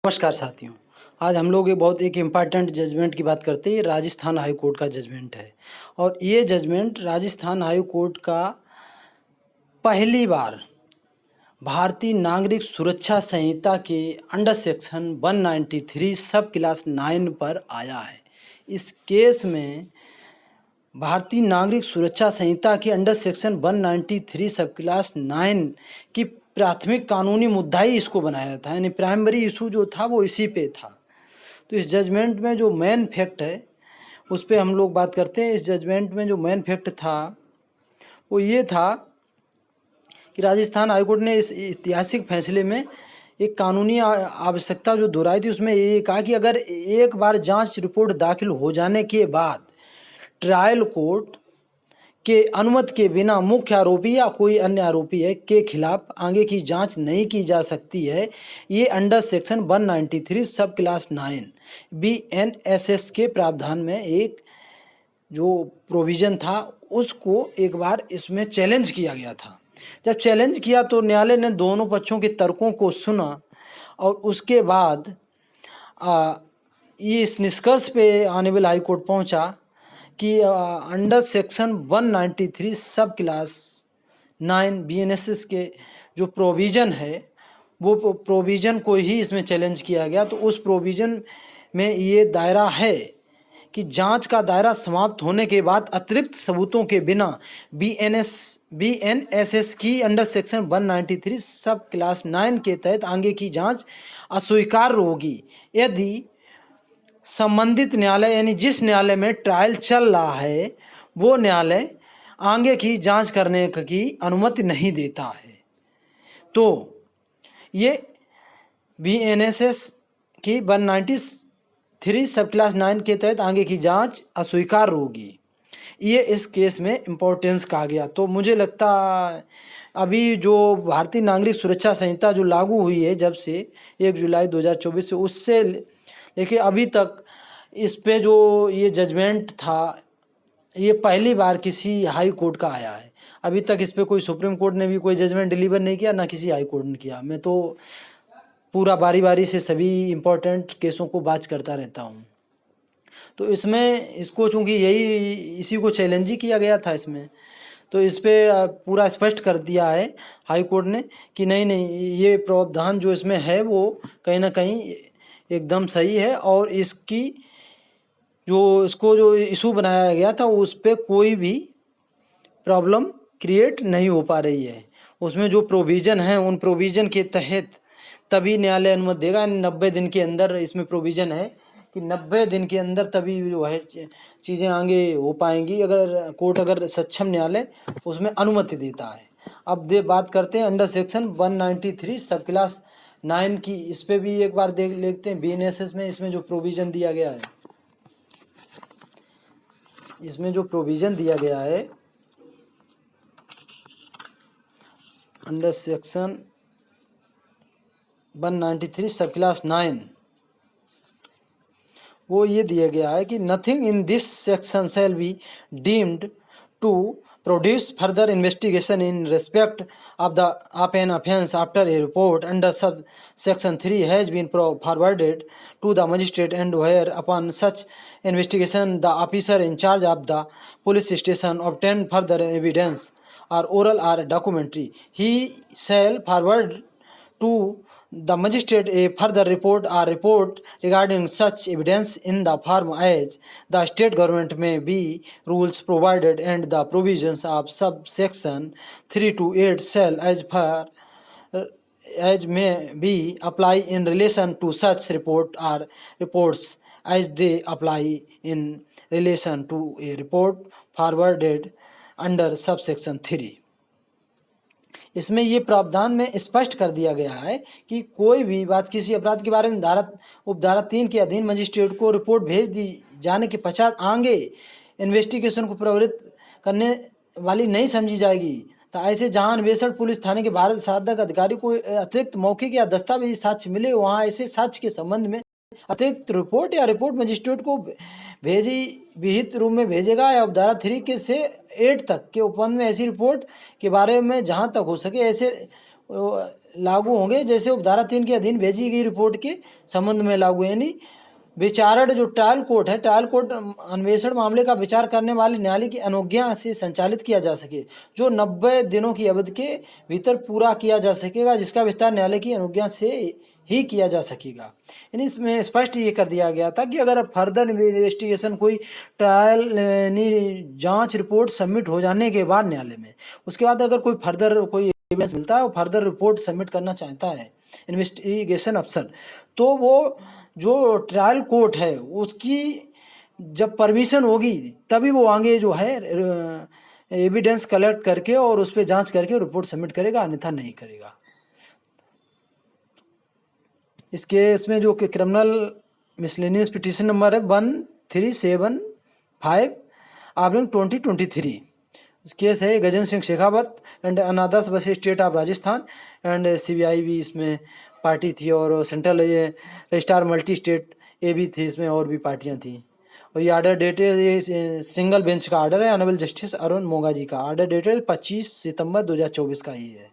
नमस्कार साथियों। आज हम लोग एक इम्पॉर्टेंट जजमेंट की बात करते हैं। राजस्थान हाई कोर्ट का जजमेंट है और ये जजमेंट राजस्थान हाई कोर्ट का पहली बार भारतीय नागरिक सुरक्षा संहिता के अंडर सेक्शन 193 सब क्लास 9 पर आया है। इस केस में भारतीय नागरिक सुरक्षा संहिता के अंडर सेक्शन 193 सब क्लास 9 की प्राथमिक कानूनी मुद्दा ही इसको बनाया था, यानी प्राइमरी इशू जो था वो इसी पे था। तो इस जजमेंट में जो मेन फैक्ट है उस पर हम लोग बात करते हैं। इस जजमेंट में जो मेन फैक्ट था वो ये था कि राजस्थान हाईकोर्ट ने इस ऐतिहासिक फैसले में एक कानूनी आवश्यकता जो दोहराई थी, उसमें ये कहा कि अगर एक बार जांच रिपोर्ट दाखिल हो जाने के बाद ट्रायल कोर्ट के अनुमति के बिना मुख्य आरोपी या कोई अन्य आरोपी है के खिलाफ आगे की जांच नहीं की जा सकती है। ये अंडर सेक्शन 193 सब क्लास 9 BNSS के प्रावधान में एक जो प्रोविज़न था उसको एक बार इसमें चैलेंज किया गया था। जब चैलेंज किया तो न्यायालय ने दोनों पक्षों के तर्कों को सुना और उसके बाद ये इस निष्कर्ष पे ऑनरेबल हाई कोर्ट पहुंचा कि अंडर सेक्शन 193 सब क्लास 9 BNSS के जो प्रोविज़न है वो प्रोविज़न को ही इसमें चैलेंज किया गया। तो उस प्रोविज़न में ये दायरा है कि जांच का दायरा समाप्त होने के बाद अतिरिक्त सबूतों के बिना BNSS की अंडर सेक्शन 193 सब क्लास 9 के तहत आगे की जांच अस्वीकार्य होगी यदि संबंधित न्यायालय यानी जिस न्यायालय में ट्रायल चल रहा है वो न्यायालय आगे की जांच करने की अनुमति नहीं देता है। तो ये BNSS की 193 सब क्लास 9 के तहत आगे की जांच अस्वीकार होगी। ये इस केस में इम्पोर्टेंस कहा गया। तो मुझे लगता अभी जो भारतीय नागरिक सुरक्षा संहिता जो लागू हुई है जब से 1 जुलाई 2024 से, उससे लेकिन अभी तक इस पे जो ये जजमेंट था ये पहली बार किसी हाई कोर्ट का आया है। अभी तक इस पे कोई सुप्रीम कोर्ट ने भी कोई जजमेंट डिलीवर नहीं किया, ना किसी हाई कोर्ट ने किया। मैं तो पूरा बारी बारी से सभी इम्पोर्टेंट केसों को बात करता रहता हूँ। तो इसमें इसको चूँकि यही इसी को चैलेंज ही किया गया था इसमें, तो इस पे पूरा स्पष्ट कर दिया है हाई कोर्ट ने कि नहीं ये प्रावधान जो इसमें है वो कहीं ना कहीं एकदम सही है और इसकी इसको जो इशू बनाया गया था उस पर कोई भी प्रॉब्लम क्रिएट नहीं हो पा रही है। उसमें जो प्रोविज़न है उन प्रोविज़न के तहत तभी न्यायालय अनुमति देगा। 90 दिन के अंदर इसमें प्रोविज़न है कि 90 दिन के अंदर तभी जो है चीज़ें आगे हो पाएंगी अगर कोर्ट अगर सक्षम न्यायालय उसमें अनुमति देता है। अब बात करते हैं अंडर सेक्शन 193 सब क्लास 9 की। इस पर भी एक बार देख लेते हैं BNSS में इसमें जो प्रोविज़न दिया गया है। इसमें जो प्रोविज़न दिया गया है अंडर सेक्शन 193 सब क्लास 9 वो ये दिया गया है कि nothing in this section shall be deemed to produce further investigation in respect of an offence after a report under sub section 3 has been forwarded to the magistrate, and where upon such investigation the officer in charge of the police station obtain further evidence or oral or documentary, he shall forward to the magistrate a further report or report regarding such evidence in the form as the state government may be rules provided, and the provisions of subsection 3 to 8 shall as far as may be apply in relation to such report or reports as they apply in relation to a report forwarded under subsection 3। इसमें ये प्रावधान में स्पष्ट कर दिया गया है कि कोई भी बात किसी अपराध के बारे में उपधारा 3 के अधीन मजिस्ट्रेट को रिपोर्ट भेज दी जाने के पश्चात आगे इन्वेस्टिगेशन को प्रवृत्त करने वाली नहीं समझी जाएगी। तो ऐसे जहां अन्वेषण पुलिस थाने के भारत साधक अधिकारी को अतिरिक्त मौखिक या दस्तावेजी साक्ष्य मिले वहां ऐसे साक्ष्य के संबंध में अतिरिक्त रिपोर्ट या रिपोर्ट मजिस्ट्रेट को भेजी विहित रूप में भेजेगा या उपधारा 3 के से 8 तक के उपबंध में ऐसी रिपोर्ट के बारे में जहां तक हो सके ऐसे लागू होंगे जैसे उपधारा 3 के अधीन भेजी गई रिपोर्ट के संबंध में लागू, यानी विचारण जो ट्रायल कोर्ट है, ट्रायल कोर्ट अन्वेषण मामले का विचार करने वाले न्यायालय की अनुज्ञा से संचालित किया जा सके, जो 90 दिनों की अवधि के भीतर पूरा किया जा सकेगा, जिसका विस्तार न्यायालय की अनुज्ञा से ही किया जा सकेगा। यानी इसमें स्पष्ट ये कर दिया गया था कि अगर फर्दर इन्वेस्टिगेशन कोई ट्रायल यानी जांच रिपोर्ट सबमिट हो जाने के बाद न्यायालय में, उसके बाद अगर कोई फर्दर कोई एविडेंस मिलता है और फर्दर रिपोर्ट सबमिट करना चाहता है इन्वेस्टिगेशन अफसर, तो वो जो ट्रायल कोर्ट है उसकी जब परमिशन होगी तभी वो आगे जो है एविडेंस कलेक्ट करके और उस पर जांच करके रिपोर्ट सबमिट करेगा, अन्यथा नहीं करेगा। इस केस में जो कि क्रिमिनल मिसलेनियस पिटीशन नंबर है 1375/2023 केस है गजेंद्र सिंह शेखावत एंड अनादर्स बस state of Rajasthan and CBI भी इसमें पार्टी थी और सेंट्रल ये रजिस्ट्रार मल्टी स्टेट ये भी थी, इसमें और भी पार्टियां थी। और ये आर्डर डेटेड, ये सिंगल बेंच का आर्डर है, ऑनरेबल जस्टिस अरुण मोगा जी का। आर्डर डेटेड 25 सितंबर 2024 का ये है।